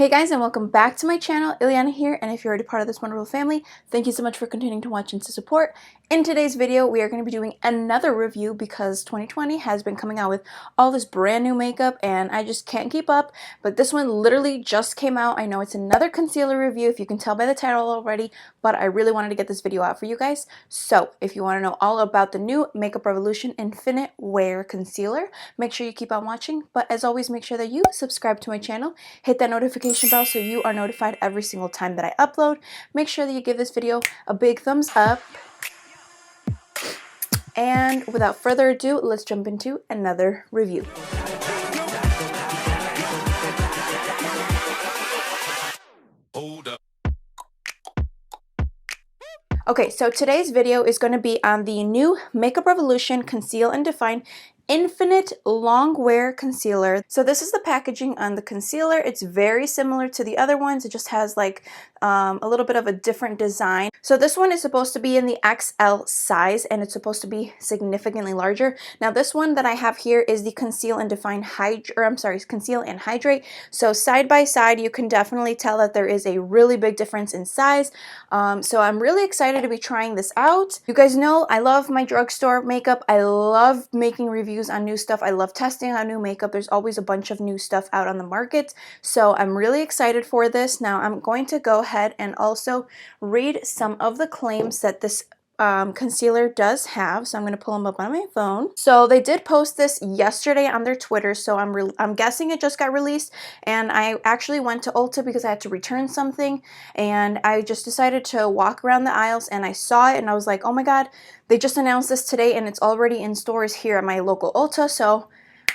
Hey guys, and welcome back to my channel. Iliana here, and if you're already part of this wonderful family, thank you so much for continuing to watch and to support. In today's video, we are going to be doing another review because 2020 has been coming out with all this brand new makeup and I just can't keep up, but this one literally just came out. I know it's another concealer review if you can tell by the title already, but I really wanted to get this video out for you guys. So if you want to know all about the new Makeup Revolution Infinite Wear Concealer, make sure you keep on watching, but as always, make sure that you subscribe to my channel, hit that notification bell so you are notified every single time that I upload. Make sure that you give this video a big thumbs up. And without further ado, let's jump into another review. Okay, so today's video is going to be on the new Makeup Revolution Conceal and Define Infinite Longwear Concealer. So this is the packaging on the concealer. It's very similar to the other ones. It just has like a little bit of a different design. So this one is supposed to be in the XL size and it's supposed to be significantly larger. Now this one that I have here is the Conceal and Define Conceal and Hydrate. So side by side, you can definitely tell that there is a really big difference in size. So I'm really excited to be trying this out. You guys know I love my drugstore makeup. I love making reviews on new stuff. I love testing on new makeup. There's always a bunch of new stuff out on the market. So I'm really excited for this. Now I'm going to go ahead and also read some of the claims that this concealer does have. So I'm going to pull them up on my phone. So they did post this yesterday on their Twitter. So I'm guessing it just got released. And I actually went to Ulta because I had to return something. And I just decided to walk around the aisles and I saw it and I was like, oh my God, they just announced this today and it's already in stores here at my local Ulta. So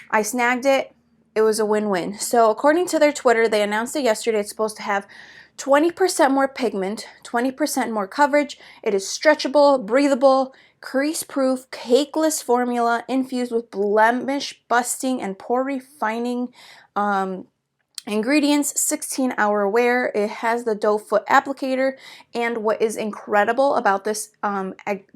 I snagged it. It was a win-win. So according to their Twitter, they announced it yesterday. It's supposed to have 20% more pigment, 20% more coverage. It is stretchable, breathable, crease-proof, cakeless formula infused with blemish busting and pore refining ingredients, 16-hour wear. It has the doe foot applicator, and what is incredible about this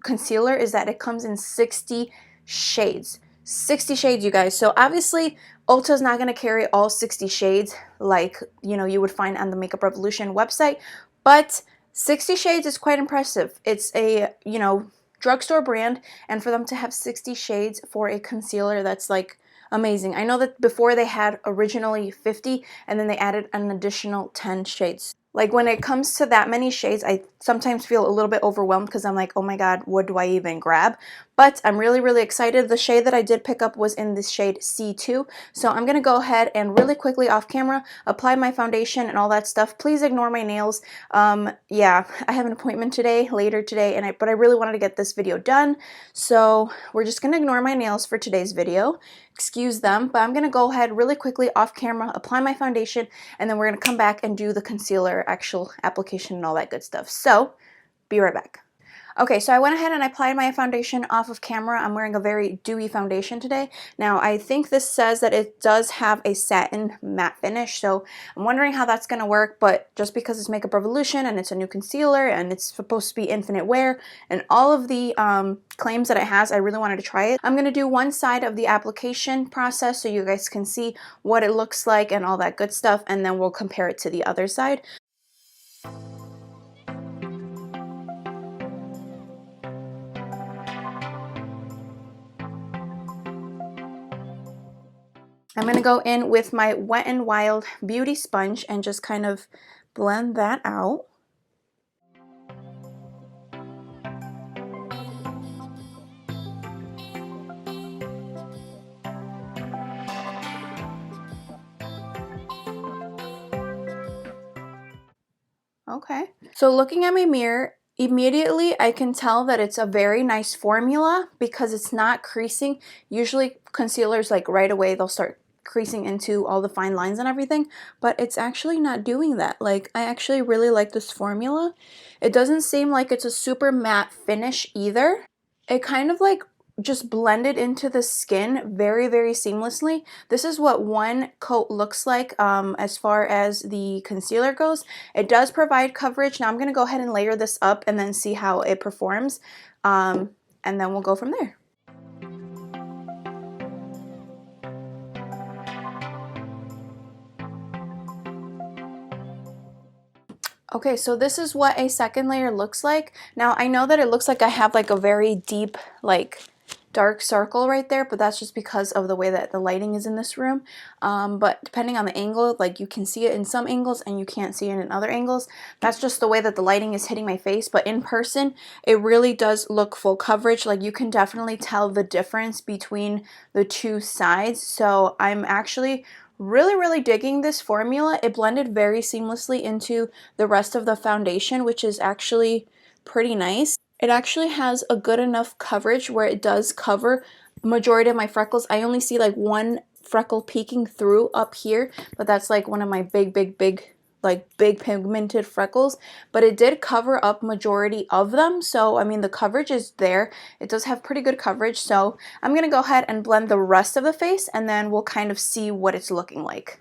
concealer is that it comes in 60 shades. 60 shades, you guys. So obviously Ulta is not going to carry all 60 shades like, you know, you would find on the Makeup Revolution website, but 60 shades is quite impressive. It's a, you know, drugstore brand, and for them to have 60 shades for a concealer, that's like amazing. I know that before they had originally 50 and then they added an additional 10 shades. Like when it comes to that many shades, I sometimes feel a little bit overwhelmed because I'm like, oh my God, what do I even grab? But I'm really, really excited. The shade that I did pick up was in this shade C2. So I'm going to go ahead and really quickly off camera apply my foundation and all that stuff. Please ignore my nails. Yeah, I have an appointment today, later today, but I really wanted to get this video done. So we're just going to ignore my nails for today's video. Excuse them, but I'm going to go ahead really quickly off camera, apply my foundation, and then we're going to come back and do the concealer actual application and all that good stuff. So be right back. Okay, so I went ahead and I applied my foundation off of camera. I'm wearing a very dewy foundation today. Now, I think this says that it does have a satin matte finish, so I'm wondering how that's going to work, but just because it's Makeup Revolution and it's a new concealer and it's supposed to be infinite wear and all of the claims that it has, I really wanted to try it. I'm going to do one side of the application process so you guys can see what it looks like and all that good stuff, and then we'll compare it to the other side. I'm going to go in with my Wet n Wild Beauty sponge and just kind of blend that out. Okay, so looking at my mirror, immediately I can tell that it's a very nice formula because it's not creasing. Usually concealers, like right away, they'll start creasing into all the fine lines and everything, but it's actually not doing that. Like, I actually really like this formula. It doesn't seem like it's a super matte finish either. It kind of like just blended into the skin very, very seamlessly. This is what one coat looks like as far as the concealer goes. It does provide coverage. Now I'm going to go ahead and layer this up and then see how it performs, and then we'll go from there. Okay, so this is what a second layer looks like. Now, I know that it looks like I have like a very deep, like dark circle right there, but that's just because of the way that the lighting is in this room. But depending on the angle, like you can see it in some angles and you can't see it in other angles. That's just the way that the lighting is hitting my face. But in person, it really does look full coverage. Like you can definitely tell the difference between the two sides. So I'm actually really digging this formula. It blended very seamlessly into the rest of the foundation, which is actually pretty nice. It actually has a good enough coverage where it does cover majority of my freckles. I only see like one freckle peeking through up here, but that's like one of my big pigmented freckles, but it did cover up majority of them. So I mean, the coverage is there. It does have pretty good coverage. So I'm gonna go ahead and blend the rest of the face, and then we'll kind of see what it's looking like.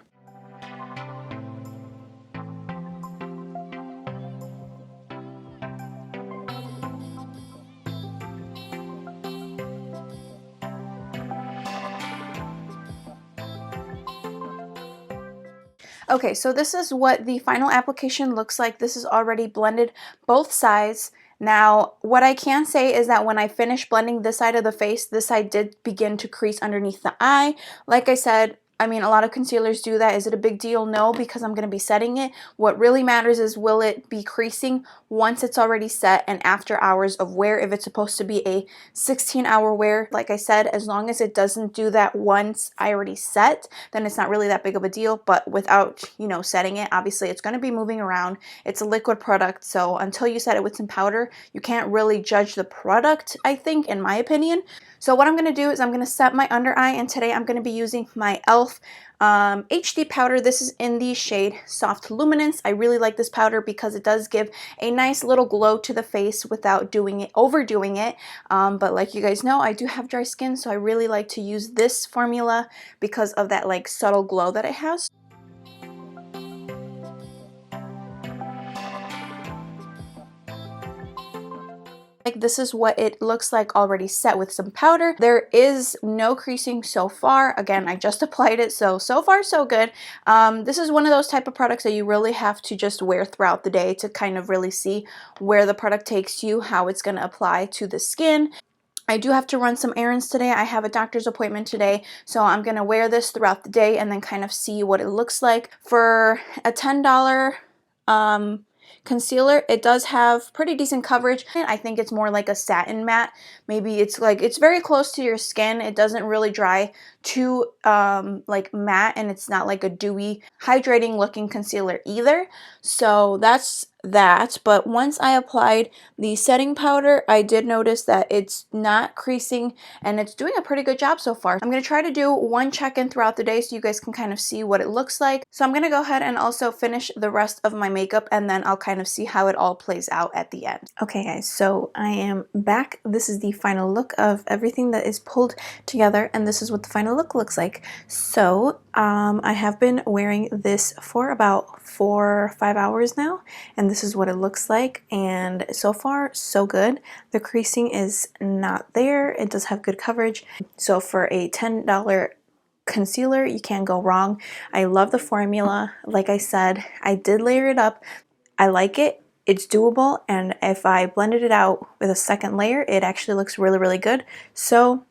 Okay, so this is what the final application looks like. This is already blended both sides. Now, what I can say is that when I finished blending this side of the face, this side did begin to crease underneath the eye. Like I said, I mean, a lot of concealers do that. Is it a big deal? No, because I'm going to be setting it. What really matters is, will it be creasing once it's already set and after hours of wear? If it's supposed to be a 16-hour wear, like I said, as long as it doesn't do that once I already set, then it's not really that big of a deal. But without, you know, setting it, obviously it's going to be moving around. It's a liquid product, so until you set it with some powder, you can't really judge the product, I think, in my opinion. So what I'm going to do is I'm going to set my under eye, and today I'm going to be using my e.l.f. HD powder. This is in the shade Soft Luminance. I really like this powder because it does give a nice little glow to the face without overdoing it. But like you guys know, I do have dry skin, so I really like to use this formula because of that like subtle glow that it has. Like this is what it looks like already set with some powder. There is no creasing so far. Again, I just applied it, so far so good. This is one of those type of products that you really have to just wear throughout the day to kind of really see where the product takes you, how it's going to apply to the skin. I do have to run some errands today. I have a doctor's appointment today, so I'm going to wear this throughout the day and then kind of see what it looks like. For a $10 concealer, it does have pretty decent coverage. I think it's more like a satin matte. Maybe it's like, it's very close to your skin. It doesn't really dry too like matte, and it's not like a dewy hydrating looking concealer either. So that's that. But once I applied the setting powder, I did notice that it's not creasing and it's doing a pretty good job so far. I'm going to try to do one check-in throughout the day so you guys can kind of see what it looks like. So I'm going to go ahead and also finish the rest of my makeup, and then I'll kind of see how it all plays out at the end. Okay guys, so I am back. This is the final look of everything that is pulled together, and this is what the final look looks like. So I have been wearing this for about 4 or 5 hours now, and this is what it looks like, and so far so good. The creasing is not there. It does have good coverage. So for a $10 concealer, you can't go wrong. I love the formula. Like I said, I did layer it up. I like it. It's doable, and if I blended it out with a second layer, it actually looks really good. So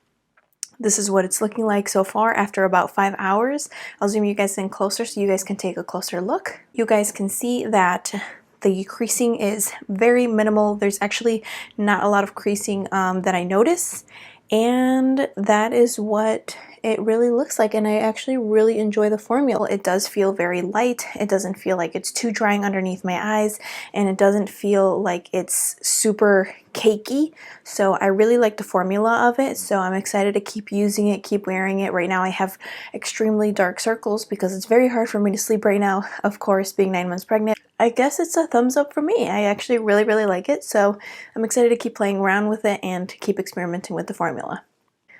this is what it's looking like so far after about 5 hours. I'll zoom you guys in closer so you guys can take a closer look. You guys can see that the creasing is very minimal. There's actually not a lot of creasing that I notice, and that is what it really looks like. And I actually really enjoy the formula. It does feel very light. It doesn't feel like it's too drying underneath my eyes, and it doesn't feel like it's super cakey. So I really like the formula of it, so I'm excited to keep using it, keep wearing it. Right now I have extremely dark circles because it's very hard for me to sleep right now, of course, being 9 months pregnant. I guess it's a thumbs up for me. I actually really like it, so I'm excited to keep playing around with it and to keep experimenting with the formula.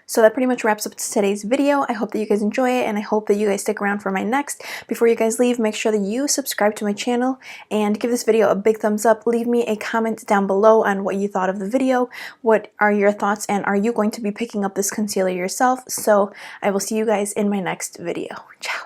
So that pretty much wraps up today's video. I hope that you guys enjoy it, and I hope that you guys stick around for my next. Before you guys leave, make sure that you subscribe to my channel and give this video a big thumbs up. Leave me a comment down below on what you thought of the video. What are your thoughts, and are you going to be picking up this concealer yourself? So I will see you guys in my next video. Ciao!